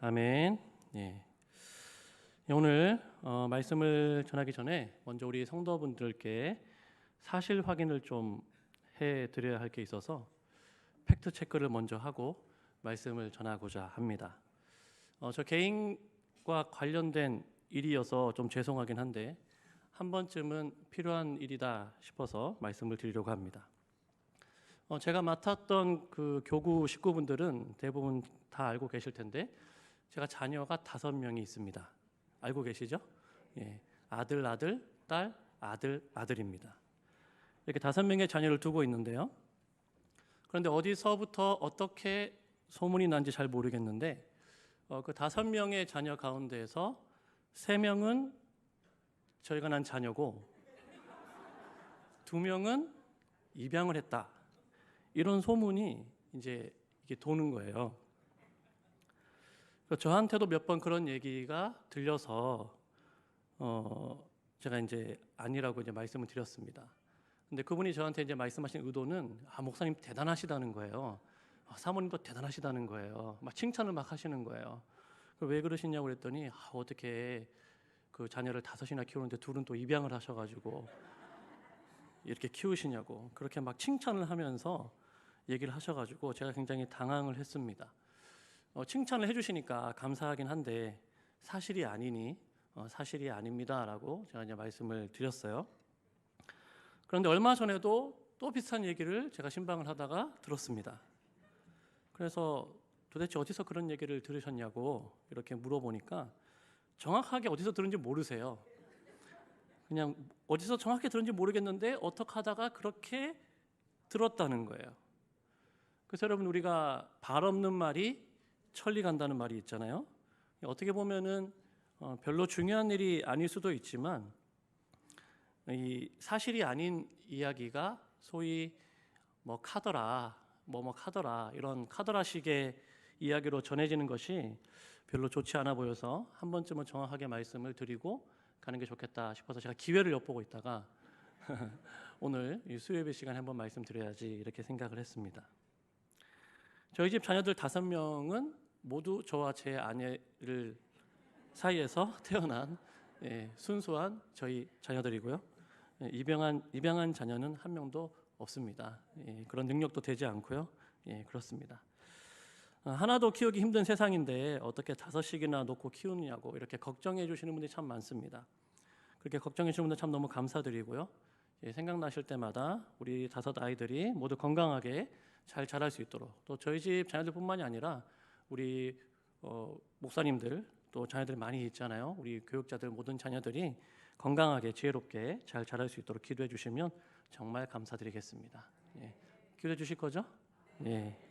아멘. 예. 오늘 말씀을 전하기 전에 먼저 우리 성도분들께 사실 확인을 좀 해드려야 할 게 있어서 팩트 체크를 먼저 하고 말씀을 전하고자 합니다. 저 개인과 관련된 일이어서 좀 죄송하긴 한데 한 번쯤은 필요한 일이다 싶어서 말씀을 드리려고 합니다. 제가 맡았던 그 교구 식구분들은 대부분 다 알고 계실 텐데 제가 자녀가 5명이 있습니다. 알고 계시죠? 예, 아들, 딸, 아들입니다. 이렇게 5명의 자녀를 두고 있는데요. 그런데 어디서부터 어떻게 소문이 난지 잘 모르겠는데 그 5명의 자녀 가운데에서 3명은 저희가 난 자녀고 2명은 입양을 했다. 이런 소문이 이제 이게 도는 거예요. 저한테도 몇 번 그런 얘기가 들려서 제가 이제 아니라고 이제 말씀을 드렸습니다. 근데 그분이 저한테 이제 말씀하신 의도는 목사님 대단하시다는 거예요. 사모님도 대단하시다는 거예요. 막 칭찬을 막 하시는 거예요. 왜 그러시냐고 그랬더니 어떻게 그 자녀를 5이나 키우는데 2은 또 입양을 하셔가지고 이렇게 키우시냐고 그렇게 막 칭찬을 하면서 얘기를 하셔가지고 제가 굉장히 당황을 했습니다. 칭찬을 해주시니까 감사하긴 한데 사실이 아니니 사실이 아닙니다라고 제가 이제 말씀을 드렸어요. 그런데 얼마 전에도 또 비슷한 얘기를 제가 신방을 하다가 들었습니다. 그래서 도대체 어디서 그런 얘기를 들으셨냐고 이렇게 물어보니까 정확하게 어디서 들은지 모르세요. 그냥 어디서 정확히 들은지 모르겠는데 어떻게 하다가 그렇게 들었다는 거예요. 그래서 여러분, 우리가 발 없는 말이 천리 간다는 말이 있잖아요. 어떻게 보면은 별로 중요한 일이 아닐 수도 있지만 이 사실이 아닌 이야기가 소위 뭐 카더라 이런 카더라식의 이야기로 전해지는 것이 별로 좋지 않아 보여서 한 번쯤은 정확하게 말씀을 드리고 가는 게 좋겠다 싶어서 제가 기회를 엿보고 있다가 오늘 이 수요예배 시간에 한번 말씀드려야지 이렇게 생각을 했습니다. 저희 집 자녀들 5명은 모두 저와 제 아내를 사이에서 태어난 순수한 저희 자녀들이고요. 입양한 자녀는 한 명도 없습니다. 그런 능력도 되지 않고요. 그렇습니다. 하나도 키우기 힘든 세상인데 어떻게 5씩이나 놓고 키우느냐고 이렇게 걱정해 주시는 분들이 참 많습니다. 그렇게 걱정해 주시는 분들 참 너무 감사드리고요. 생각나실 때마다 우리 5 아이들이 모두 건강하게 잘 자랄 수 있도록, 또 저희 집 자녀들뿐만이 아니라 우리 목사님들 또 자녀들 많이 있잖아요. 우리 교육자들 모든 자녀들이 건강하게 지혜롭게 잘 자랄 수 있도록 기도해 주시면 정말 감사드리겠습니다. 기도해 주실 거죠?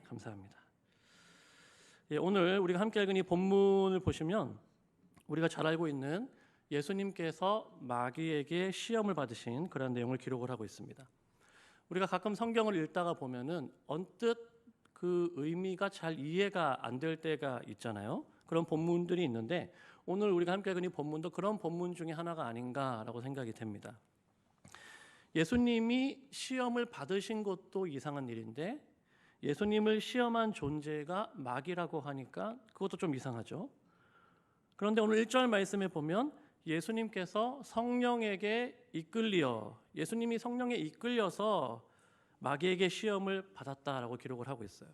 감사합니다. 오늘 우리가 함께 읽은 이 본문을 보시면 우리가 잘 알고 있는 예수님께서 마귀에게 시험을 받으신 그런 내용을 기록을 하고 있습니다. 우리가 가끔 성경을 읽다가 보면은 언뜻 그 의미가 잘 이해가 안 될 때가 있잖아요. 그런 본문들이 있는데 오늘 우리가 함께 읽은 이 본문도 그런 본문 중에 하나가 아닌가라고 생각이 됩니다. 예수님이 시험을 받으신 것도 이상한 일인데 예수님을 시험한 존재가 마귀라고 하니까 그것도 좀 이상하죠. 그런데 오늘 1절 말씀에 보면 예수님께서 성령에게 예수님이 성령에 이끌려서 마귀에게 시험을 받았다라고 기록을 하고 있어요.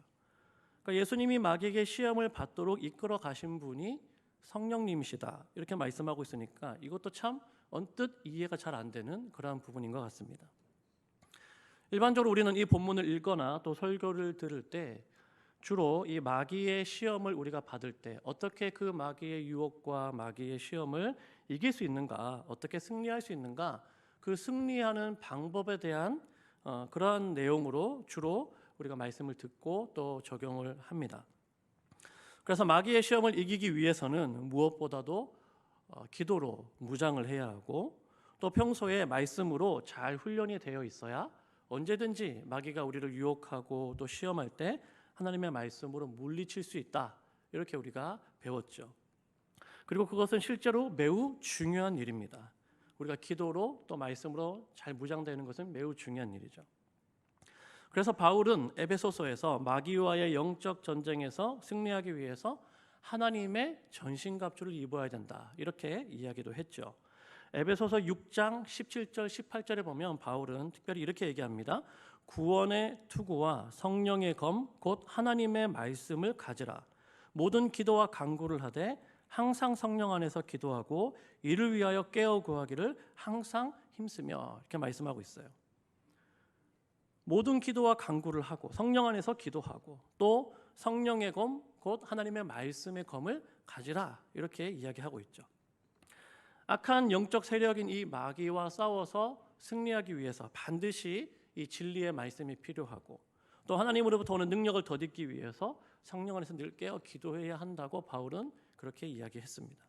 그러니까 예수님이 마귀에게 시험을 받도록 이끌어 가신 분이 성령님이시다 이렇게 말씀하고 있으니까 이것도 참 언뜻 이해가 잘 안 되는 그러한 부분인 것 같습니다. 일반적으로 우리는 이 본문을 읽거나 또 설교를 들을 때 주로 이 마귀의 시험을 우리가 받을 때 어떻게 그 마귀의 유혹과 마귀의 시험을 이길 수 있는가, 어떻게 승리할 수 있는가, 그 승리하는 방법에 대한 그러한 내용으로 주로 우리가 말씀을 듣고 또 적용을 합니다. 그래서 마귀의 시험을 이기기 위해서는 무엇보다도 기도로 무장을 해야 하고 또 평소에 말씀으로 잘 훈련이 되어 있어야 언제든지 마귀가 우리를 유혹하고 또 시험할 때 하나님의 말씀으로 물리칠 수 있다 이렇게 우리가 배웠죠. 그리고 그것은 실제로 매우 중요한 일입니다. 우리가 기도로 또 말씀으로 잘 무장되는 것은 매우 중요한 일이죠. 그래서 바울은 에베소서에서 마귀와의 영적 전쟁에서 승리하기 위해서 하나님의 전신갑주를 입어야 된다. 이렇게 이야기도 했죠. 에베소서 6장 17절 18절에 보면 바울은 특별히 이렇게 얘기합니다. 구원의 투구와 성령의 검 곧 하나님의 말씀을 가지라. 모든 기도와 간구를 하되 항상 성령 안에서 기도하고 이를 위하여 깨어 구하기를 항상 힘쓰며 이렇게 말씀하고 있어요. 모든 기도와 간구를 하고 성령 안에서 기도하고 또 성령의 검 곧 하나님의 말씀의 검을 가지라 이렇게 이야기하고 있죠. 악한 영적 세력인 이 마귀와 싸워서 승리하기 위해서 반드시 이 진리의 말씀이 필요하고 또 하나님으로부터 오는 능력을 덧입기 위해서 성령 안에서 늘 깨어 기도해야 한다고 바울은 그렇게 이야기했습니다.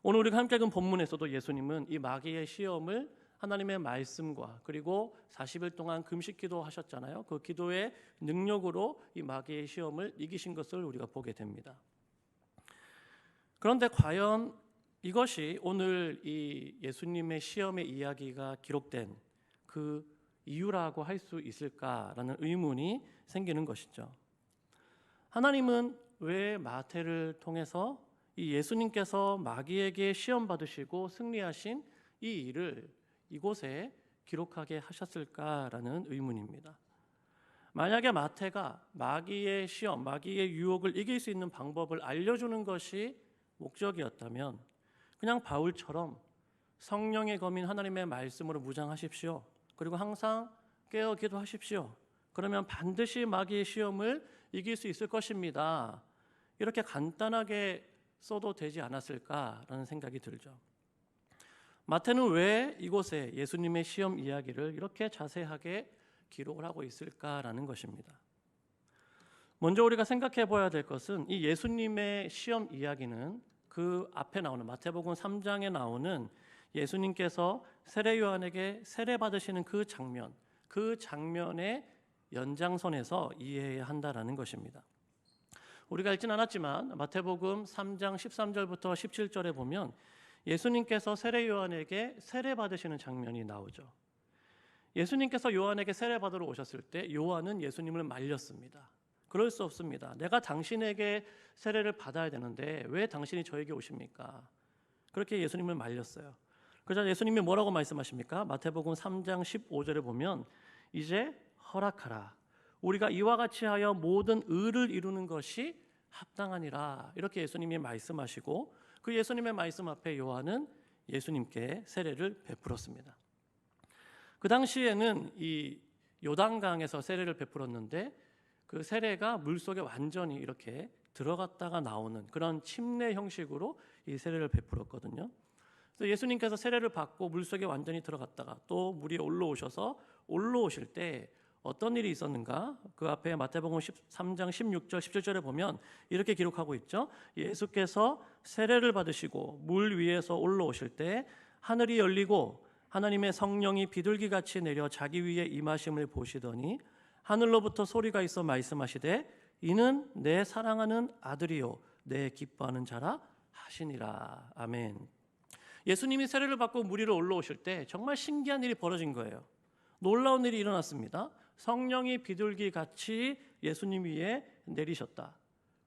오늘 우리가 함께 읽은 본문에서도 예수님은 이 마귀의 시험을 하나님의 말씀과 그리고 40일 동안 금식 기도하셨잖아요. 그 기도의 능력으로 이 마귀의 시험을 이기신 것을 우리가 보게 됩니다. 그런데 과연 이것이 오늘 이 예수님의 시험의 이야기가 기록된 그 이유라고 할 수 있을까라는 의문이 생기는 것이죠. 하나님은 왜 마태를 통해서 이 예수님께서 마귀에게 시험 받으시고 승리하신 이 일을 이곳에 기록하게 하셨을까라는 의문입니다. 만약에 마태가 마귀의 시험, 마귀의 유혹을 이길 수 있는 방법을 알려주는 것이 목적이었다면 그냥 바울처럼 성령의 검인 하나님의 말씀으로 무장하십시오. 그리고 항상 깨어 기도하십시오. 그러면 반드시 마귀의 시험을 이길 수 있을 것입니다. 이렇게 간단하게 써도 되지 않았을까라는 생각이 들죠. 마태는 왜 이곳에 예수님의 시험 이야기를 이렇게 자세하게 기록을 하고 있을까라는 것입니다. 먼저 우리가 생각해 봐야 될 것은 이 예수님의 시험 이야기는 그 앞에 나오는 마태복음 3장에 나오는 예수님께서 세례 요한에게 세례 받으시는 그 장면의 연장선에서 이해해야 한다라는 것입니다. 우리가 읽진 않았지만 마태복음 3장 13절부터 17절에 보면 예수님께서 세례 요한에게 세례 받으시는 장면이 나오죠. 예수님께서 요한에게 세례 받으러 오셨을 때 요한은 예수님을 말렸습니다. 그럴 수 없습니다. 내가 당신에게 세례를 받아야 되는데 왜 당신이 저에게 오십니까? 그렇게 예수님을 말렸어요. 그러자 예수님이 뭐라고 말씀하십니까? 마태복음 3장 15절에 보면 이제 허락하라. 우리가 이와 같이 하여 모든 의를 이루는 것이 합당하니라. 이렇게 예수님이 말씀하시고 그 예수님의 말씀 앞에 요한은 예수님께 세례를 베풀었습니다. 그 당시에는 이 요단강에서 세례를 베풀었는데 그 세례가 물속에 완전히 이렇게 들어갔다가 나오는 그런 침례 형식으로 이 세례를 베풀었거든요. 그래서 예수님께서 세례를 받고 물속에 완전히 들어갔다가 또 물 위에 올라오실 때 어떤 일이 있었는가? 그 앞에 마태복음 3장 16절 17절에 보면 이렇게 기록하고 있죠. 예수께서 세례를 받으시고 물 위에서 올라오실 때 하늘이 열리고 하나님의 성령이 비둘기같이 내려 자기 위에 임하심을 보시더니 하늘로부터 소리가 있어 말씀하시되 이는 내 사랑하는 아들이요 내 기뻐하는 자라 하시니라. 아멘. 예수님이 세례를 받고 물 위로 올라오실 때 정말 신기한 일이 벌어진 거예요. 놀라운 일이 일어났습니다. 성령이 비둘기같이 예수님 위에 내리셨다.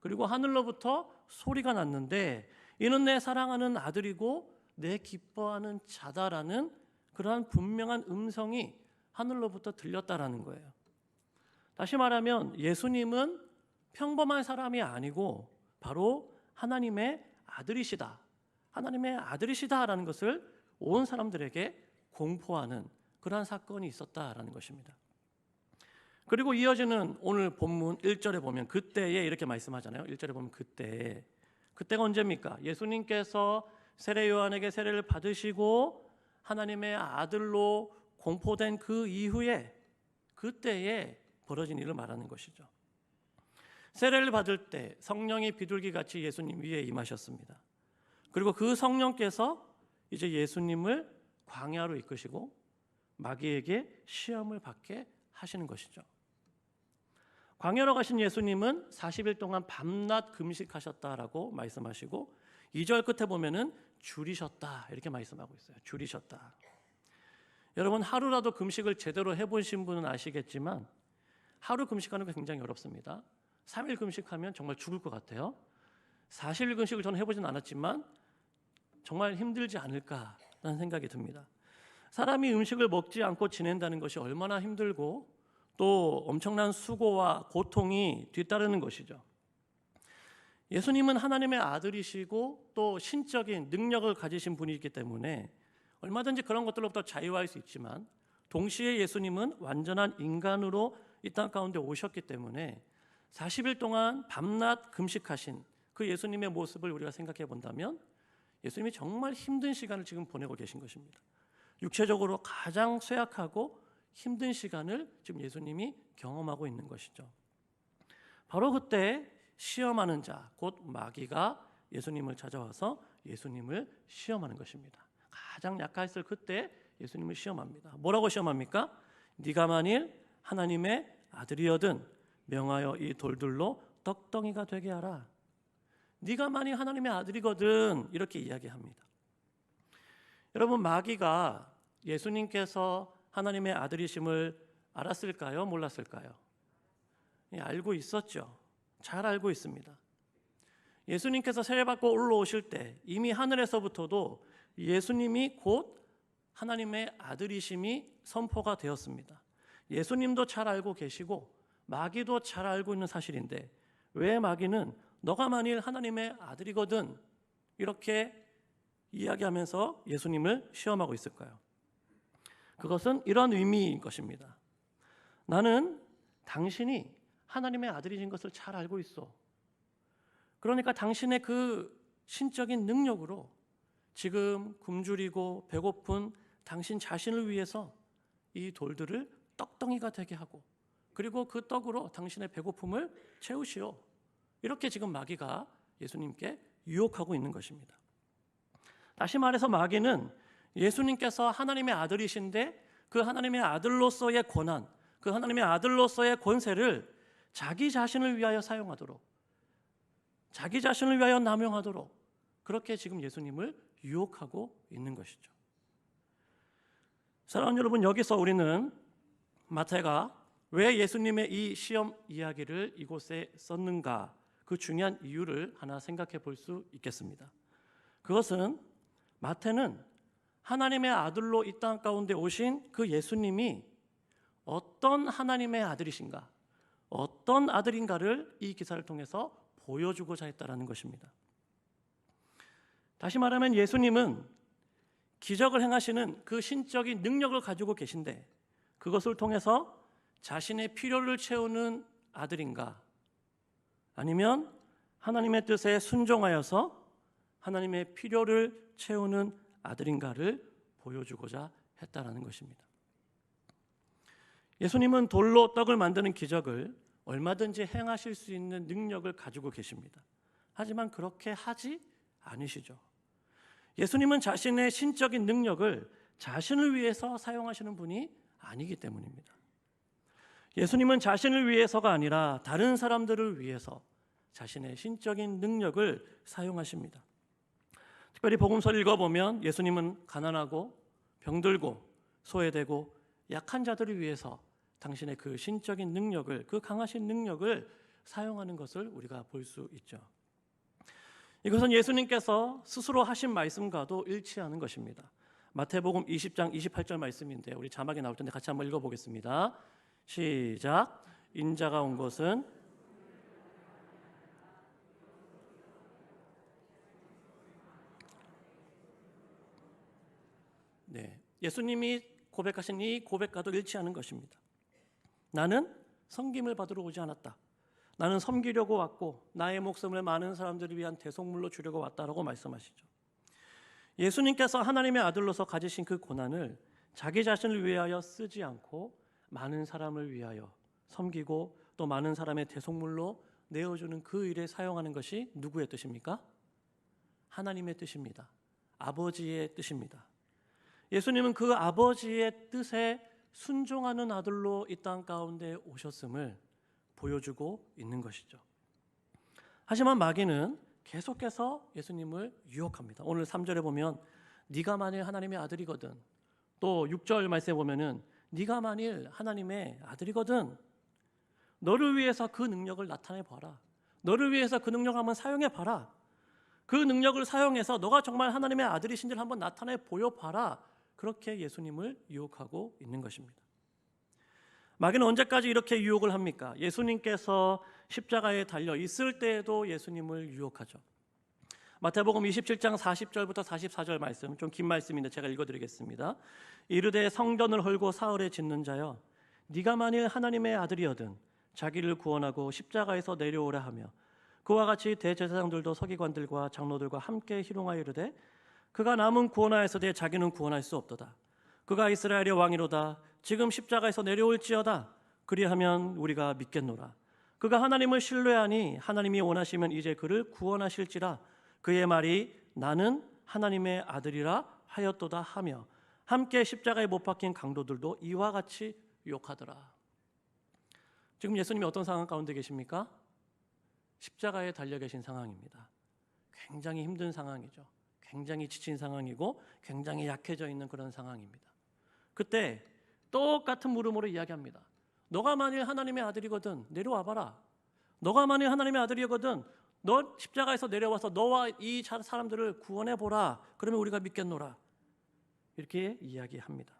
그리고 하늘로부터 소리가 났는데 이는 내 사랑하는 아들이고 내 기뻐하는 자다라는 그러한 분명한 음성이 하늘로부터 들렸다라는 거예요. 다시 말하면 예수님은 평범한 사람이 아니고 바로 하나님의 아들이시다. 하나님의 아들이시다라는 것을 온 사람들에게 공포하는 그러한 사건이 있었다라는 것입니다. 그리고 이어지는 오늘 본문 1절에 보면 그때에 이렇게 말씀하잖아요. 1절에 보면 그때가 언제입니까? 예수님께서 세례 요한에게 세례를 받으시고 하나님의 아들로 공포된 그 이후에 그때에 벌어진 일을 말하는 것이죠. 세례를 받을 때 성령이 비둘기같이 예수님 위에 임하셨습니다. 그리고 그 성령께서 이제 예수님을 광야로 이끄시고 마귀에게 시험을 받게 하시는 것이죠. 광야로 가신 예수님은 40일 동안 밤낮 금식하셨다라고 말씀하시고 2절 끝에 보면은 줄이셨다 이렇게 말씀하고 있어요. 줄이셨다. 여러분 하루라도 금식을 제대로 해보신 분은 아시겠지만 하루 금식하는 거 굉장히 어렵습니다. 3일 금식하면 정말 죽을 것 같아요. 40일 금식을 저는 해보진 않았지만 정말 힘들지 않을까라는 생각이 듭니다. 사람이 음식을 먹지 않고 지낸다는 것이 얼마나 힘들고 또 엄청난 수고와 고통이 뒤따르는 것이죠. 예수님은 하나님의 아들이시고 또 신적인 능력을 가지신 분이기 때문에 얼마든지 그런 것들로부터 자유할 수 있지만 동시에 예수님은 완전한 인간으로 이 땅 가운데 오셨기 때문에 40일 동안 밤낮 금식하신 그 예수님의 모습을 우리가 생각해 본다면 예수님이 정말 힘든 시간을 지금 보내고 계신 것입니다. 육체적으로 가장 쇠약하고 힘든 시간을 지금 예수님이 경험하고 있는 것이죠. 바로 그때 시험하는 자, 곧 마귀가 예수님을 찾아와서 예수님을 시험하는 것입니다. 가장 약했을 그때 예수님을 시험합니다. 뭐라고 시험합니까? 네가 만일 하나님의 아들이여든 명하여 이 돌들로 떡덩이가 되게 하라. 네가 만일 하나님의 아들이거든, 이렇게 이야기합니다. 여러분, 마귀가 예수님께서 하나님의 아들이심을 알았을까요? 몰랐을까요? 알고 있었죠. 잘 알고 있습니다. 예수님께서 세례받고 올라오실 때 이미 하늘에서부터도 예수님이 곧 하나님의 아들이심이 선포가 되었습니다. 예수님도 잘 알고 계시고 마귀도 잘 알고 있는 사실인데 왜 마귀는 너가 만일 하나님의 아들이거든 이렇게 이야기하면서 예수님을 시험하고 있을까요? 그것은 이런 의미인 것입니다. 나는 당신이 하나님의 아들이신 것을 잘 알고 있어. 그러니까 당신의 그 신적인 능력으로 지금 굶주리고 배고픈 당신 자신을 위해서 이 돌들을 떡덩이가 되게 하고 그리고 그 떡으로 당신의 배고픔을 채우시오. 이렇게 지금 마귀가 예수님께 유혹하고 있는 것입니다. 다시 말해서 마귀는 예수님께서 하나님의 아들이신데 그 하나님의 아들로서의 권한, 그 하나님의 아들로서의 권세를 자기 자신을 위하여 사용하도록, 자기 자신을 위하여 남용하도록 그렇게 지금 예수님을 유혹하고 있는 것이죠. 사랑하는 여러분, 여기서 우리는 마태가 왜 예수님의 이 시험 이야기를 이곳에 썼는가, 그 중요한 이유를 하나 생각해 볼 수 있겠습니다. 그것은 마태는 하나님의 아들로 이 땅 가운데 오신 그 예수님이 어떤 하나님의 아들이신가, 어떤 아들인가를 이 기사를 통해서 보여주고자 했다라는 것입니다. 다시 말하면 예수님은 기적을 행하시는 그 신적인 능력을 가지고 계신데 그것을 통해서 자신의 필요를 채우는 아들인가, 아니면 하나님의 뜻에 순종하여서 하나님의 필요를 채우는 아들인가를 보여주고자 했다라는 것입니다. 예수님은 돌로 떡을 만드는 기적을 얼마든지 행하실 수 있는 능력을 가지고 계십니다. 하지만 그렇게 하지 않으시죠. 예수님은 자신의 신적인 능력을 자신을 위해서 사용하시는 분이 아니기 때문입니다. 예수님은 자신을 위해서가 아니라 다른 사람들을 위해서 자신의 신적인 능력을 사용하십니다. 특별히 복음서를 읽어보면 예수님은 가난하고 병들고 소외되고 약한 자들을 위해서 당신의 그 신적인 능력을, 그 강하신 능력을 사용하는 것을 우리가 볼 수 있죠. 이것은 예수님께서 스스로 하신 말씀과도 일치하는 것입니다. 마태복음 20장 28절 말씀인데 우리 자막에 나올 텐데 같이 한번 읽어보겠습니다. 시작. 인자가 온 것은 예수님이 고백하신 이 고백과도 일치하는 것입니다. 나는 섬김을 받으러 오지 않았다. 나는 섬기려고 왔고 나의 목숨을 많은 사람들을 위한 대속물로 주려고 왔다라고 말씀하시죠. 예수님께서 하나님의 아들로서 가지신 그 고난을 자기 자신을 위하여 쓰지 않고 많은 사람을 위하여 섬기고 또 많은 사람의 대속물로 내어주는 그 일에 사용하는 것이 누구의 뜻입니까? 하나님의 뜻입니다. 아버지의 뜻입니다. 예수님은 그 아버지의 뜻에 순종하는 아들로 이 땅 가운데 오셨음을 보여주고 있는 것이죠. 하지만 마귀는 계속해서 예수님을 유혹합니다. 오늘 3절에 보면 네가 만일 하나님의 아들이거든, 또 6절 말씀에 보면은 네가 만일 하나님의 아들이거든 너를 위해서 그 능력을 나타내봐라, 너를 위해서 그 능력을 한번 사용해봐라, 그 능력을 사용해서 너가 정말 하나님의 아들이신지를 한번 나타내 보여봐라. 그렇게 예수님을 유혹하고 있는 것입니다. 마귀는 언제까지 이렇게 유혹을 합니까? 예수님께서 십자가에 달려 있을 때에도 예수님을 유혹하죠. 마태복음 27장 40절부터 44절 말씀, 좀 긴 말씀인데 제가 읽어드리겠습니다. 이르되 성전을 헐고 사흘에 짓는 자여, 네가 만일 하나님의 아들이거든 자기를 구원하고 십자가에서 내려오라 하며, 그와 같이 대제사장들도 서기관들과 장로들과 함께 희롱하여 이르되 그가 남은 구원하였으되 자기는 구원할 수 없도다. 그가 이스라엘의 왕이로다. 지금 십자가에서 내려올지어다. 그리하면 우리가 믿겠노라. 그가 하나님을 신뢰하니 하나님이 원하시면 이제 그를 구원하실지라. 그의 말이 나는 하나님의 아들이라 하였도다 하며, 함께 십자가에 못 박힌 강도들도 이와 같이 욕하더라. 지금 예수님이 어떤 상황 가운데 계십니까? 십자가에 달려 계신 상황입니다. 굉장히 힘든 상황이죠. 굉장히 지친 상황이고 굉장히 약해져 있는 그런 상황입니다. 그때 똑같은 물음으로 이야기합니다. 너가 만일 하나님의 아들이거든 내려와봐라. 너가 만일 하나님의 아들이거든 너 십자가에서 내려와서 너와 이 사람들을 구원해보라. 그러면 우리가 믿겠노라. 이렇게 이야기합니다.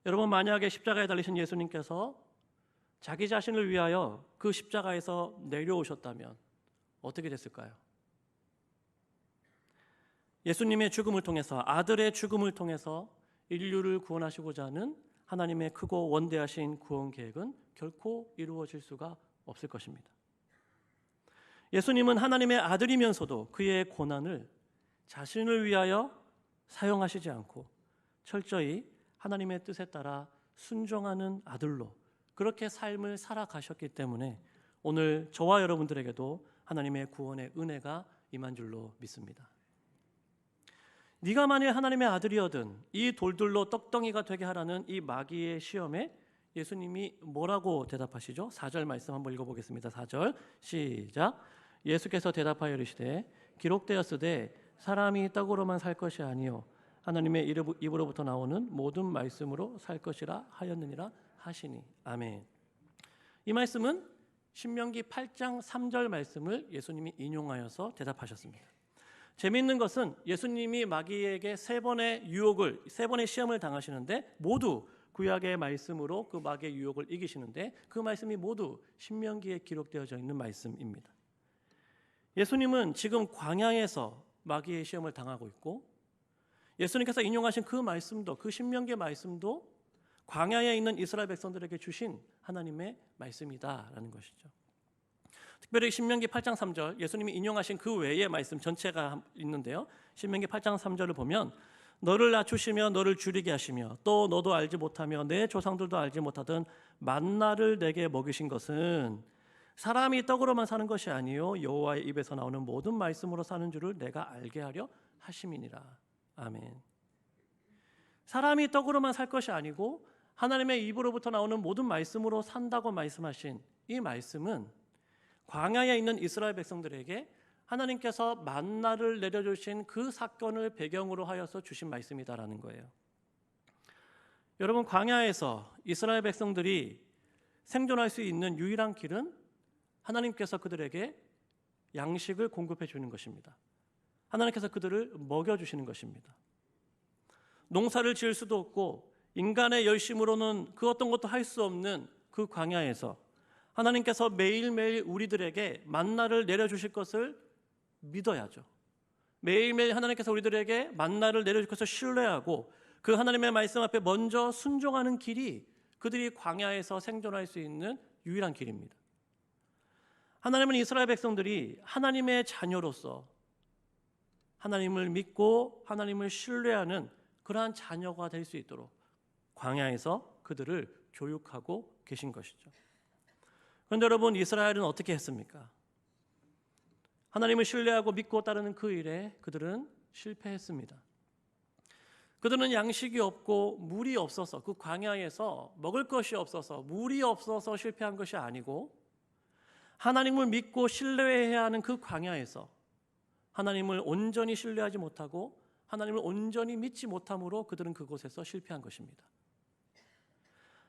여러분, 만약에 십자가에 달리신 예수님께서 자기 자신을 위하여 그 십자가에서 내려오셨다면 어떻게 됐을까요? 예수님의 죽음을 통해서, 아들의 죽음을 통해서 인류를 구원하시고자 하는 하나님의 크고 원대하신 구원 계획은 결코 이루어질 수가 없을 것입니다. 예수님은 하나님의 아들이면서도 그의 고난을 자신을 위하여 사용하시지 않고 철저히 하나님의 뜻에 따라 순종하는 아들로 그렇게 삶을 살아가셨기 때문에 오늘 저와 여러분들에게도 하나님의 구원의 은혜가 임한 줄로 믿습니다. 네가 만일 하나님의 아들이거든 이 돌들로 떡덩이가 되게 하라는 이 마귀의 시험에 예수님이 뭐라고 대답하시죠? 4절 말씀 한번 읽어보겠습니다. 4절 시작. 예수께서 대답하여 이르시되 기록되었으되 사람이 떡으로만 살 것이 아니요 하나님의 입으로부터 나오는 모든 말씀으로 살 것이라 하였느니라 하시니. 아멘. 이 말씀은 신명기 8장 3절 말씀을 예수님이 인용하여서 대답하셨습니다. 재미있는 것은 예수님이 마귀에게 세 번의 시험을 당하시는데 모두 구약의 말씀으로 그 마귀의 유혹을 이기시는데 그 말씀이 모두 신명기에 기록되어져 있는 말씀입니다. 예수님은 지금 광야에서 마귀의 시험을 당하고 있고 예수님께서 인용하신 그 말씀도, 그 신명기의 말씀도 광야에 있는 이스라엘 백성들에게 주신 하나님의 말씀이다라는 것이죠. 특별히 신명기 8장 3절 예수님이 인용하신 그 외의 말씀 전체가 있는데요. 신명기 8장 3절을 보면 너를 낮추시며 너를 줄이게 하시며 또 너도 알지 못하며 내 조상들도 알지 못하던 만나를 내게 먹이신 것은 사람이 떡으로만 사는 것이 아니요 여호와의 입에서 나오는 모든 말씀으로 사는 줄을 내가 알게 하려 하심이니라. 아멘. 사람이 떡으로만 살 것이 아니고 하나님의 입으로부터 나오는 모든 말씀으로 산다고 말씀하신 이 말씀은 광야에 있는 이스라엘 백성들에게 하나님께서 만나를 내려주신 그 사건을 배경으로 하여서 주신 말씀이다라는 거예요. 여러분, 광야에서 이스라엘 백성들이 생존할 수 있는 유일한 길은 하나님께서 그들에게 양식을 공급해 주는 것입니다. 하나님께서 그들을 먹여주시는 것입니다. 농사를 지을 수도 없고 인간의 열심으로는 그 어떤 것도 할 수 없는 그 광야에서 하나님께서 매일매일 우리들에게 만나를 내려주실 것을 믿어야죠. 매일매일 하나님께서 우리들에게 만나를 내려주실 것을 신뢰하고 그 하나님의 말씀 앞에 먼저 순종하는 길이 그들이 광야에서 생존할 수 있는 유일한 길입니다. 하나님은 이스라엘 백성들이 하나님의 자녀로서 하나님을 믿고 하나님을 신뢰하는 그러한 자녀가 될 수 있도록 광야에서 그들을 교육하고 계신 것이죠. 그런데 여러분, 이스라엘은 어떻게 했습니까? 하나님을 신뢰하고 믿고 따르는 그 일에 그들은 실패했습니다. 그들은 양식이 없고 물이 없어서, 그 광야에서 먹을 것이 없어서 물이 없어서 실패한 것이 아니고 하나님을 믿고 신뢰해야 하는 그 광야에서 하나님을 온전히 신뢰하지 못하고 하나님을 온전히 믿지 못함으로 그들은 그곳에서 실패한 것입니다.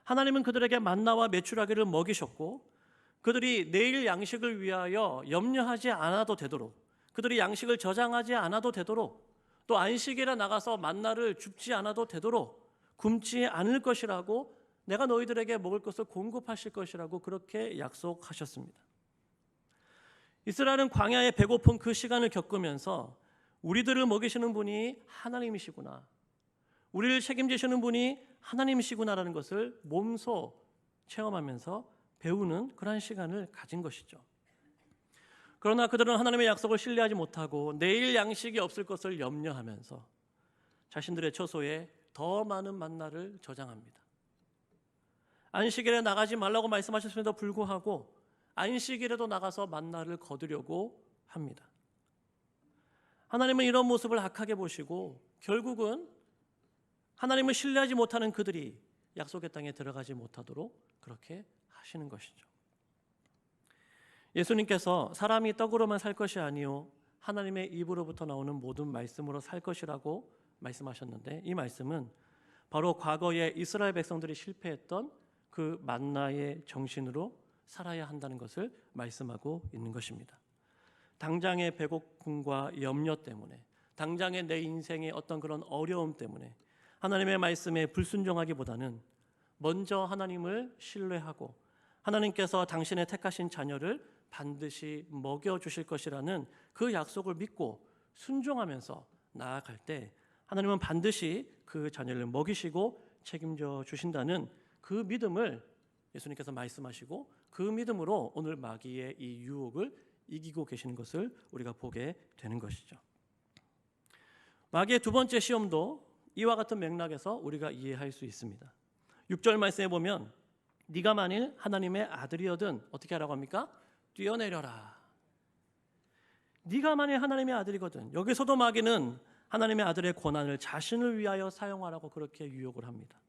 하나님은 그들에게 만나와 메추라기를 먹이셨고 그들이 내일 양식을 위하여 염려하지 않아도 되도록 그들이 양식을 저장하지 않아도 되도록, 또 안식일에 나가서 만나를 줍지 않아도 되도록 굶지 않을 것이라고, 내가 너희들에게 먹을 것을 공급하실 것이라고 그렇게 약속하셨습니다. 이스라엘은 광야에 배고픈 그 시간을 겪으면서 우리들을 먹이시는 분이 하나님이시구나, 우리를 책임지시는 분이 하나님이시구나라는 것을 몸소 체험하면서 배우는 그러한 시간을 가진 것이죠. 그러나 그들은 하나님의 약속을 신뢰하지 못하고 내일 양식이 없을 것을 염려하면서 자신들의 처소에 더 많은 만나를 저장합니다. 안식일에 나가지 말라고 말씀하셨음에도 불구하고 안식일에도 나가서 만나를 거두려고 합니다. 하나님은 이런 모습을 악하게 보시고 결국은 하나님을 신뢰하지 못하는 그들이 약속의 땅에 들어가지 못하도록 그렇게 하시는 것이죠. 예수님께서 사람이 떡으로만 살 것이 아니요 하나님의 입으로부터 나오는 모든 말씀으로 살 것이라고 말씀하셨는데, 이 말씀은 바로 과거에 이스라엘 백성들이 실패했던 그 만나의 정신으로 살아야 한다는 것을 말씀하고 있는 것입니다. 당장의 배고픔과 염려 때문에, 당장의 내 인생의 어떤 그런 어려움 때문에 하나님의 말씀에 불순종하기보다는 먼저 하나님을 신뢰하고 하나님께서 당신의 택하신 자녀를 반드시 먹여주실 것이라는 그 약속을 믿고 순종하면서 나아갈 때 하나님은 반드시 그 자녀를 먹이시고 책임져 주신다는 그 믿음을 예수님께서 말씀하시고, 그 믿음으로 오늘 마귀의 이 유혹을 이기고 계시는 것을 우리가 보게 되는 것이죠. 마귀의 두 번째 시험도 이와 같은 맥락에서 우리가 이해할 수 있습니다. 6절 말씀에 보면 네가 만일 하나님의 아들이거든 어떻게 하라고 합니까? 뛰어내려라. 네가 만일 하나님의 아들이거든. 여기서도 마귀는 하나님의 아들의 권한을 자신을 위하여 사용하라고 그렇게 유혹을 합니다.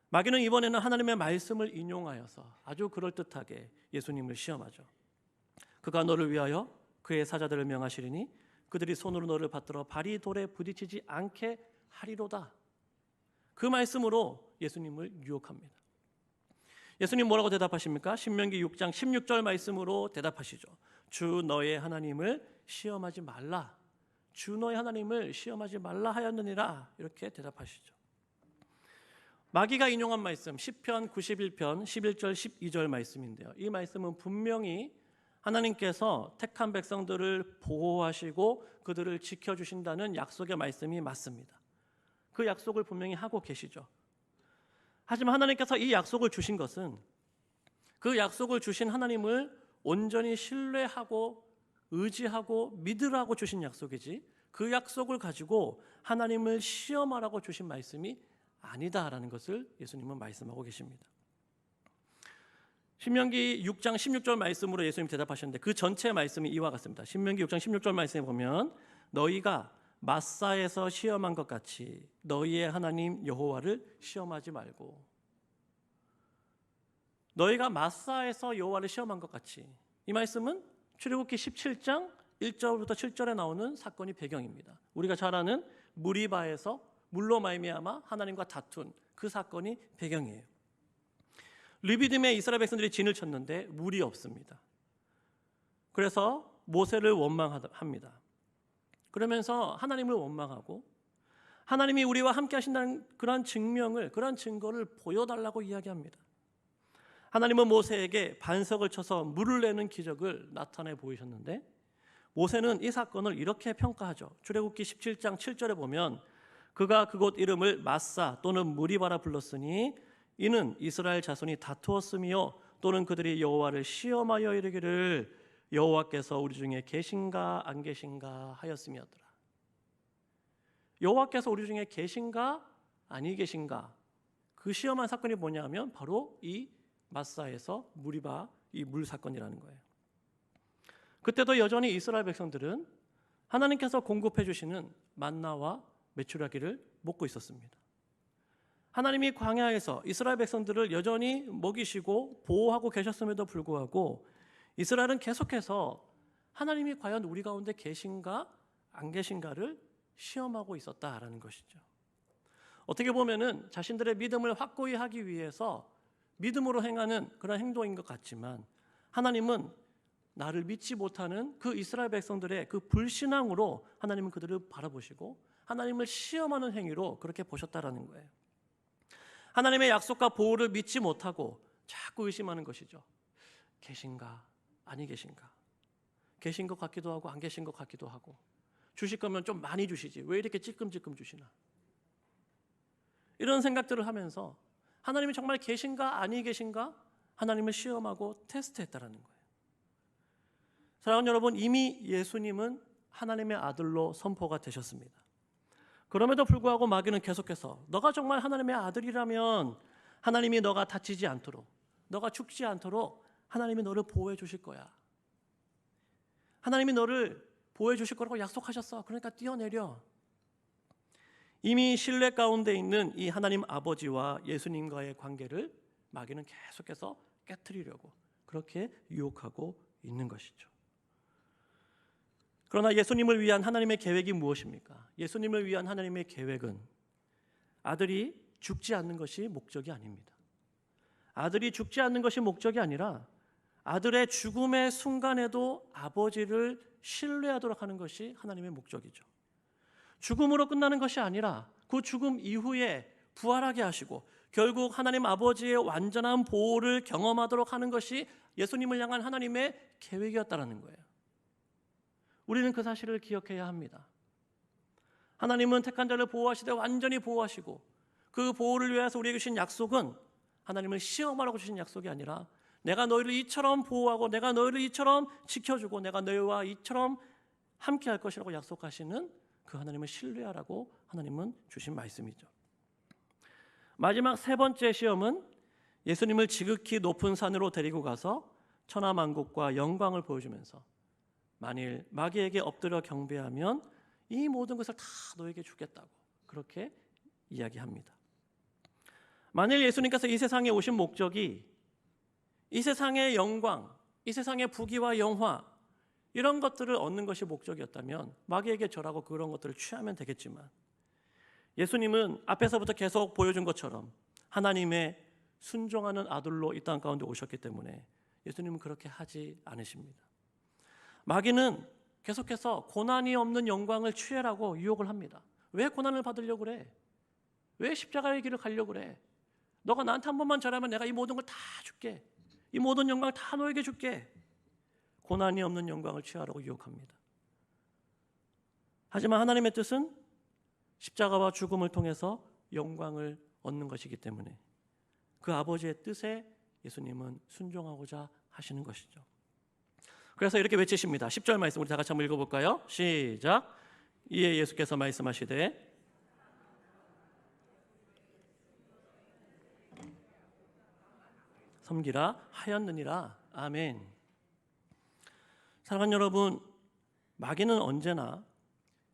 마귀는 이번에는 하나님의 말씀을 인용하여서 아주 그럴듯하게 예수님을 시험하죠. 그가 너를 위하여 그의 사자들을 명하시리니 그들이 손으로 너를 받들어 발이 돌에 부딪히지 않게 하리로다. 그 말씀으로 예수님을 유혹합니다. 예수님 뭐라고 대답하십니까? 신명기 6장 16절 말씀으로 대답하시죠. 주 너의 하나님을 시험하지 말라. 주 너의 하나님을 시험하지 말라 하였느니라. 이렇게 대답하시죠. 마귀가 인용한 말씀 시편 91편 11절 12절 말씀인데요. 이 말씀은 분명히 하나님께서 택한 백성들을 보호하시고 그들을 지켜주신다는 약속의 말씀이 맞습니다. 그 약속을 분명히 하고 계시죠. 하지만 하나님께서 이 약속을 주신 것은 그 약속을 주신 하나님을 온전히 신뢰하고 의지하고 믿으라고 주신 약속이지, 그 약속을 가지고 하나님을 시험하라고 주신 말씀이 아니다라는 것을 예수님은 말씀하고 계십니다. 신명기 6장 16절 말씀으로 예수님 대답하셨는데 그 전체 말씀이 이와 같습니다. 신명기 6장 16절 말씀에 보면 너희가 마사에서 시험한 것 같이 너희의 하나님 여호와를 시험하지 말고, 너희가 마사에서 여호와를 시험한 것 같이, 이 말씀은 출애굽기 17장 1절부터 7절에 나오는 사건이 배경입니다. 우리가 잘 아는 무리바에서 물로 말미암아 하나님과 다툰 그 사건이 배경이에요. 르비딤에 이스라엘 백성들이 진을 쳤는데 물이 없습니다. 그래서 모세를 원망합니다. 그러면서 하나님을 원망하고 하나님이 우리와 함께 하신다는 그런 증명을, 그런 증거를 보여달라고 이야기합니다. 하나님은 모세에게 반석을 쳐서 물을 내는 기적을 나타내 보이셨는데 모세는 이 사건을 이렇게 평가하죠. 출애굽기 17장 7절에 보면 그가 그곳 이름을 마사 또는 무리바라 불렀으니 이는 이스라엘 자손이 다투었으며 또는 그들이 여호와를 시험하여 이르기를 여호와께서 우리 중에 계신가 안 계신가 하였음이었더라. 여호와께서 우리 중에 계신가 아니 계신가, 그 시험한 사건이 뭐냐면 바로 이 마사에서 무리바 이 물 사건이라는 거예요. 그때도 여전히 이스라엘 백성들은 하나님께서 공급해 주시는 만나와 메추라기를 먹고 있었습니다. 하나님이 광야에서 이스라엘 백성들을 여전히 먹이시고 보호하고 계셨음에도 불구하고 이스라엘은 계속해서 하나님이 과연 우리 가운데 계신가 안 계신가를 시험하고 있었다라는 것이죠. 어떻게 보면은 자신들의 믿음을 확고히 하기 위해서 믿음으로 행하는 그런 행동인 것 같지만 하나님은 나를 믿지 못하는 그 이스라엘 백성들의 그 불신앙으로 하나님은 그들을 바라보시고 하나님을 시험하는 행위로 그렇게 보셨다라는 거예요. 하나님의 약속과 보호를 믿지 못하고 자꾸 의심하는 것이죠. 계신가? 아니 계신가? 계신 것 같기도 하고 안 계신 것 같기도 하고, 주실 거면 좀 많이 주시지 왜 이렇게 찔끔찔끔 주시나, 이런 생각들을 하면서 하나님이 정말 계신가 아니 계신가 하나님을 시험하고 테스트했다라는 거예요. 사랑하는 여러분, 이미 예수님은 하나님의 아들로 선포가 되셨습니다. 그럼에도 불구하고 마귀는 계속해서 너가 정말 하나님의 아들이라면 하나님이 너가 다치지 않도록, 너가 죽지 않도록 하나님이 너를 보호해 주실 거야. 하나님이 너를 보호해 주실 거라고 약속하셨어. 그러니까 뛰어내려. 이미 신뢰 가운데 있는 이 하나님 아버지와 예수님과의 관계를 마귀는 계속해서 깨트리려고 그렇게 유혹하고 있는 것이죠. 그러나 예수님을 위한 하나님의 계획이 무엇입니까? 예수님을 위한 하나님의 계획은 아들이 죽지 않는 것이 목적이 아닙니다. 아들이 죽지 않는 것이 목적이 아니라 아들의 죽음의 순간에도 아버지를 신뢰하도록 하는 것이 하나님의 목적이죠. 죽음으로 끝나는 것이 아니라 그 죽음 이후에 부활하게 하시고 결국 하나님 아버지의 완전한 보호를 경험하도록 하는 것이 예수님을 향한 하나님의 계획이었다라는 거예요. 우리는 그 사실을 기억해야 합니다. 하나님은 택한 자를 보호하시되 완전히 보호하시고 그 보호를 위해서 우리에게 주신 약속은 하나님을 시험하라고 주신 약속이 아니라 내가 너희를 이처럼 보호하고 내가 너희를 이처럼 지켜주고 내가 너희와 이처럼 함께 할 것이라고 약속하시는 그 하나님을 신뢰하라고 하나님은 주신 말씀이죠. 마지막 세 번째 시험은 예수님을 지극히 높은 산으로 데리고 가서 천하만국과 영광을 보여주면서 만일 마귀에게 엎드려 경배하면 이 모든 것을 다 너에게 주겠다고 그렇게 이야기합니다. 만일 예수님께서 이 세상에 오신 목적이 이 세상의 영광, 이 세상의 부귀와 영화 이런 것들을 얻는 것이 목적이었다면 마귀에게 절하고 그런 것들을 취하면 되겠지만 예수님은 앞에서부터 계속 보여준 것처럼 하나님의 순종하는 아들로 이 땅 가운데 오셨기 때문에 예수님은 그렇게 하지 않으십니다. 마귀는 계속해서 고난이 없는 영광을 취하라고 유혹을 합니다. 왜 고난을 받으려고 그래? 왜 십자가의 길을 가려고 그래? 너가 나한테 한 번만 절하면 내가 이 모든 걸 다 줄게. 이 모든 영광을 다 너에게 줄게. 고난이 없는 영광을 취하라고 유혹합니다. 하지만 하나님의 뜻은 십자가와 죽음을 통해서 영광을 얻는 것이기 때문에 그 아버지의 뜻에 예수님은 순종하고자 하시는 것이죠. 그래서 이렇게 외치십니다. 10절 말씀 우리 다 같이 한번 읽어볼까요? 시작. 이에 예수께서 말씀하시되 섬기라 하였느니라. 아멘. 사랑하는 여러분, 마귀는 언제나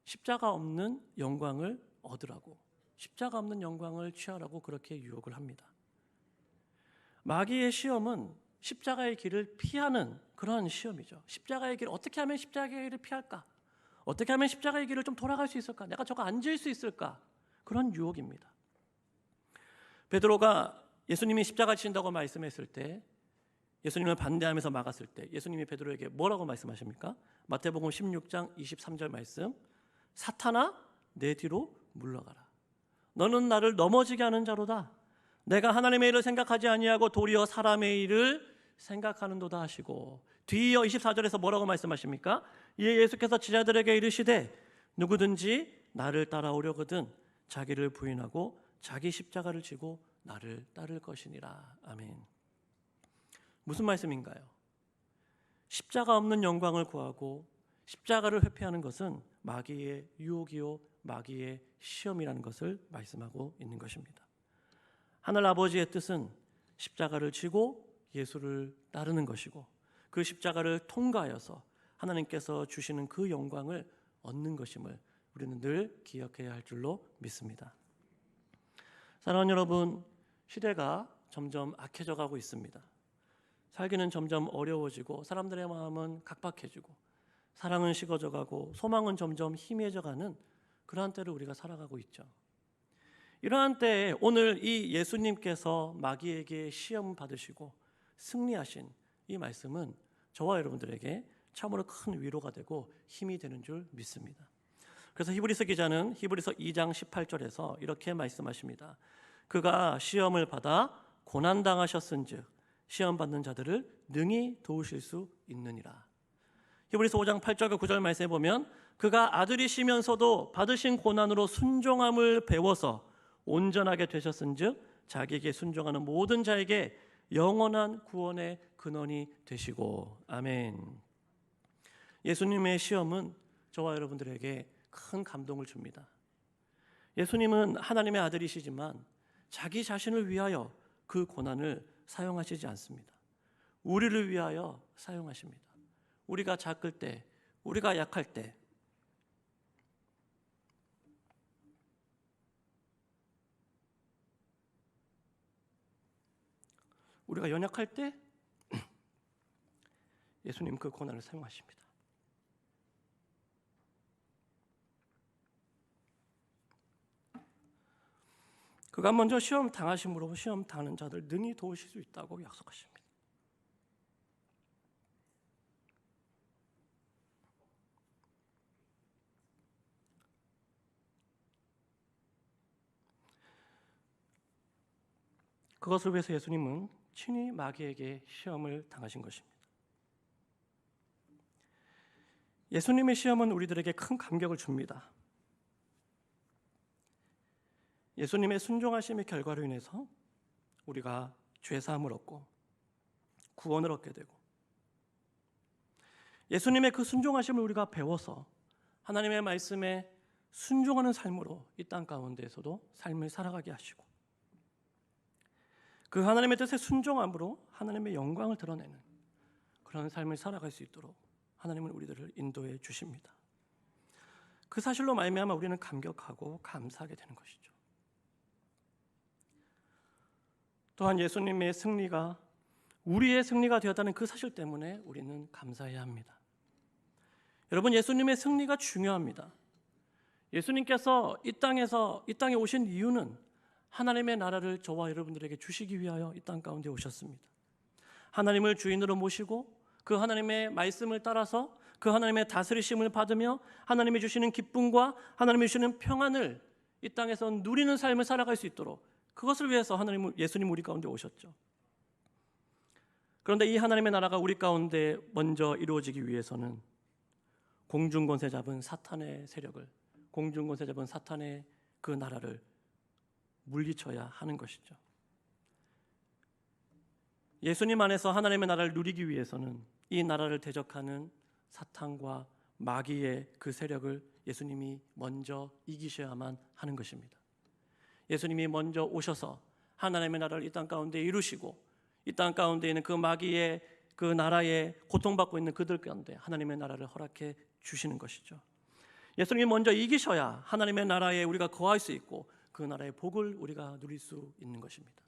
십자가 없는 영광을 얻으라고, 십자가 없는 영광을 취하라고 그렇게 유혹을 합니다. 마귀의 시험은 십자가의 길을 피하는 그런 시험이죠. 십자가의 길을 어떻게 하면 십자가의 길을 피할까? 어떻게 하면 십자가의 길을 좀 돌아갈 수 있을까? 내가 저거 앉을 수 있을까? 그런 유혹입니다. 베드로가 예수님이 십자가 지신다고 말씀했을 때, 예수님을 반대하면서 막았을 때 예수님이 베드로에게 뭐라고 말씀하십니까? 마태복음 16장 23절 말씀, 사탄아 내 뒤로 물러가라. 너는 나를 넘어지게 하는 자로다. 내가 하나님의 일을 생각하지 아니하고 도리어 사람의 일을 생각하는도다 하시고, 뒤이어 24절에서 뭐라고 말씀하십니까? 이에 예수께서 제자들에게 이르시되 누구든지 나를 따라오려거든 자기를 부인하고 자기 십자가를 지고 나를 따를 것이니라. 아멘. 무슨 말씀인가요? 십자가 없는 영광을 구하고 십자가를 회피하는 것은 마귀의 유혹이요 마귀의 시험이라는 것을 말씀하고 있는 것입니다. 하늘 아버지의 뜻은 십자가를 지고 예수를 따르는 것이고 그 십자가를 통과하여서 하나님께서 주시는 그 영광을 얻는 것임을 우리는 늘 기억해야 할 줄로 믿습니다. 사랑하는 여러분, 시대가 점점 악해져 가고 있습니다. 살기는 점점 어려워지고 사람들의 마음은 각박해지고 사랑은 식어져 가고 소망은 점점 희미해져 가는 그러한 때를 우리가 살아가고 있죠. 이러한 때에 오늘 이 예수님께서 마귀에게 시험 받으시고 승리하신 이 말씀은 저와 여러분들에게 참으로 큰 위로가 되고 힘이 되는 줄 믿습니다. 그래서 히브리서 기자는 히브리서 2장 18절에서 이렇게 말씀하십니다. 그가 시험을 받아 고난당하셨은즉 시험 받는 자들을 능히 도우실 수 있느니라. 히브리서 5장 8절과 9절 말씀에 보면 그가 아들이시면서도 받으신 고난으로 순종함을 배워서 온전하게 되셨은즉 자기에게 순종하는 모든 자에게 영원한 구원의 근원이 되시고. 아멘. 예수님의 시험은 저와 여러분들에게 큰 감동을 줍니다. 예수님은 하나님의 아들이시지만 자기 자신을 위하여 그 고난을 사용하시지 않습니다. 우리를 위하여 사용하십니다. 우리가 작을 때, 우리가 약할 때, 우리가 연약할 때 예수님 그 고난을 사용하십니다. 그가 먼저 시험 당하심으로 시험 당하는 자들 능히 도우실 수 있다고 약속하십니다. 그것을 위해서 예수님은 친히 마귀에게 시험을 당하신 것입니다. 예수님의 시험은 우리들에게 큰 감격을 줍니다. 예수님의 순종하심의 결과로 인해서 우리가 죄사함을 얻고 구원을 얻게 되고, 예수님의 그 순종하심을 우리가 배워서 하나님의 말씀에 순종하는 삶으로 이 땅 가운데에서도 삶을 살아가게 하시고, 그 하나님의 뜻에 순종함으로 하나님의 영광을 드러내는 그런 삶을 살아갈 수 있도록 하나님은 우리들을 인도해 주십니다. 그 사실로 말미암아 우리는 감격하고 감사하게 되는 것이죠. 또한 예수님의 승리가 우리의 승리가 되었다는 그 사실 때문에 우리는 감사해야 합니다. 여러분, 예수님의 승리가 중요합니다. 예수님께서 이 땅에 오신 이유는 하나님의 나라를 저와 여러분들에게 주시기 위하여 이 땅 가운데 오셨습니다. 하나님을 주인으로 모시고 그 하나님의 말씀을 따라서 그 하나님의 다스리심을 받으며 하나님이 주시는 기쁨과 하나님이 주시는 평안을 이 땅에서 누리는 삶을 살아갈 수 있도록, 그것을 위해서 예수님 우리 가운데 오셨죠. 그런데 이 하나님의 나라가 우리 가운데 먼저 이루어지기 위해서는 공중권세 잡은 사탄의 세력을, 공중권세 잡은 사탄의 그 나라를 물리쳐야 하는 것이죠. 예수님 안에서 하나님의 나라를 누리기 위해서는 이 나라를 대적하는 사탄과 마귀의 그 세력을 예수님이 먼저 이기셔야만 하는 것입니다. 예수님이 먼저 오셔서 하나님의 나라를 이 땅 가운데 이루시고, 이 땅 가운데 있는 그 마귀의 그 나라에 고통받고 있는 그들 가운데 하나님의 나라를 허락해 주시는 것이죠. 예수님이 먼저 이기셔야 하나님의 나라에 우리가 거할 수 있고 그 나라의 복을 우리가 누릴 수 있는 것입니다.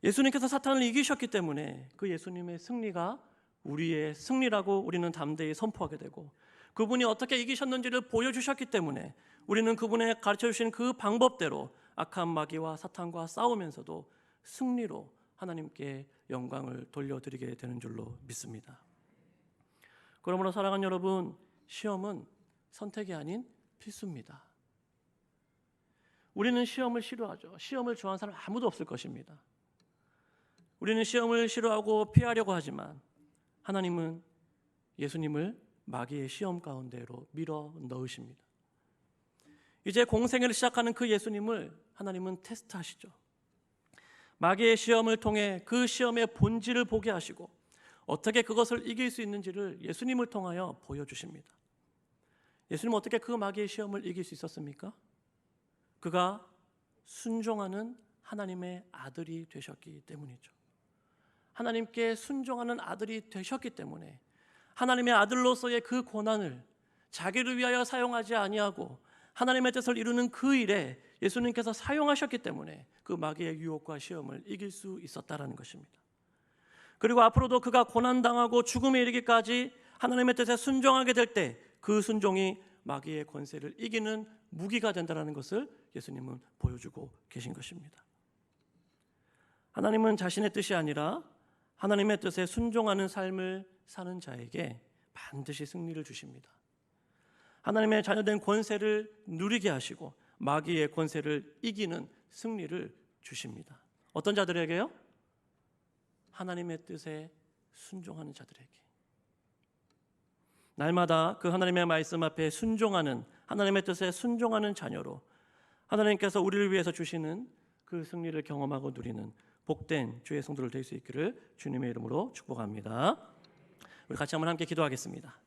예수님께서 사탄을 이기셨기 때문에 그 예수님의 승리가 우리의 승리라고 우리는 담대히 선포하게 되고, 그분이 어떻게 이기셨는지를 보여주셨기 때문에 우리는 그분의 가르쳐주신 그 방법대로 악한 마귀와 사탄과 싸우면서도 승리로 하나님께 영광을 돌려드리게 되는 줄로 믿습니다. 그러므로 사랑하는 여러분, 시험은 선택이 아닌 필수입니다. 우리는 시험을 싫어하죠. 시험을 좋아하는 사람 아무도 없을 것입니다. 우리는 시험을 싫어하고 피하려고 하지만 하나님은 예수님을 마귀의 시험 가운데로 밀어 넣으십니다. 이제 공생애를 시작하는 그 예수님을 하나님은 테스트하시죠. 마귀의 시험을 통해 그 시험의 본질을 보게 하시고 어떻게 그것을 이길 수 있는지를 예수님을 통하여 보여주십니다. 예수님은 어떻게 그 마귀의 시험을 이길 수 있었습니까? 그가 순종하는 하나님의 아들이 되셨기 때문이죠. 하나님께 순종하는 아들이 되셨기 때문에 하나님의 아들로서의 그 고난을 자기를 위하여 사용하지 아니하고 하나님의 뜻을 이루는 그 일에 예수님께서 사용하셨기 때문에 그 마귀의 유혹과 시험을 이길 수 있었다라는 것입니다. 그리고 앞으로도 그가 고난당하고 죽음에 이르기까지 하나님의 뜻에 순종하게 될 때 그 순종이 마귀의 권세를 이기는 무기가 된다는 것을 예수님은 보여주고 계신 것입니다. 하나님은 자신의 뜻이 아니라 하나님의 뜻에 순종하는 삶을 사는 자에게 반드시 승리를 주십니다. 하나님의 자녀된 권세를 누리게 하시고 마귀의 권세를 이기는 승리를 주십니다. 어떤 자들에게요? 하나님의 뜻에 순종하는 자들에게. 날마다 그 하나님의 말씀 앞에 순종하는, 하나님의 뜻에 순종하는 자녀로 하나님께서 우리를 위해서 주시는 그 승리를 경험하고 누리는 복된 주의 성도들 될 수 있기를 주님의 이름으로 축복합니다. 우리 같이 한번 함께 기도하겠습니다.